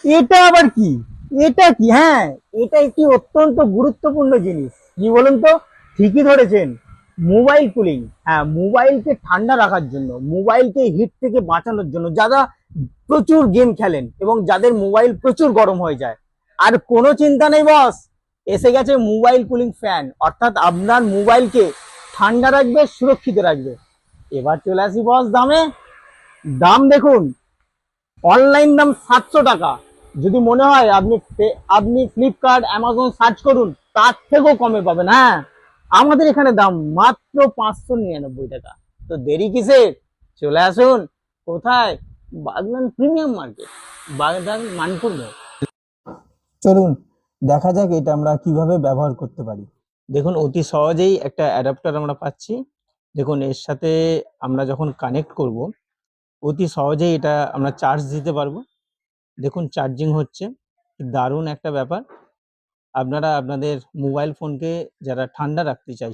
এটা আবার কি? এটা কি? হ্যাঁ, এটা একটি অত্যন্ত গুরুত্বপূর্ণ জিনিস। কি বলুন তো? ঠিকই ধরেছেন। Mobile cooling. হ্যাঁ, মোবাইলকে ঠান্ডা রাখার জন্য, মোবাইলকে হিট থেকে বাঁচানোর জন্য, যারা প্রচুর গেম খেলেন এবং যাদের মোবাইল প্রচুর গরম হয়ে যায়, আর কোনো চিন্তা নেই বস, এসে গেছে মোবাইল কুলিং ফ্যান, অর্থাৎ আপনার মোবাইলকে ঠান্ডা রাখবে, সুরক্ষিত রাখবে। এবার চলে আসি বস দামে। দাম দেখুন, অনলাইন দাম 700 টাকা। যদি মনে হয় আপনি ফ্লিপকার্ট অ্যামাজন সার্চ করুন, তার থেকেও কমে পাবেন। হ্যাঁ, আমাদের এখানে দাম মাত্র 599 টাকা। তো দেরি কিসের? চলে আসুন। কোথায়? বাগনান প্রিমিয়াম মার্কেট, বাগনান মানপুর মোড়। চলুন দেখা যাক এটা আমরা কিভাবে ব্যবহার করতে পারি। দেখুন, অতি সহজেই একটা অ্যাডাপ্টার আমরা পাচ্ছি। দেখুন, এর সাথে আমরা যখন কানেক্ট করব, অতি সহজেই এটা আমরা চার্জ দিতে পারবো। দেখুন চার্জিং হচ্ছে। দারুণ একটা ব্যাপার। আপনারা আপনাদের মোবাইল ফোনকে যারা ঠান্ডা রাখতে চাইছেন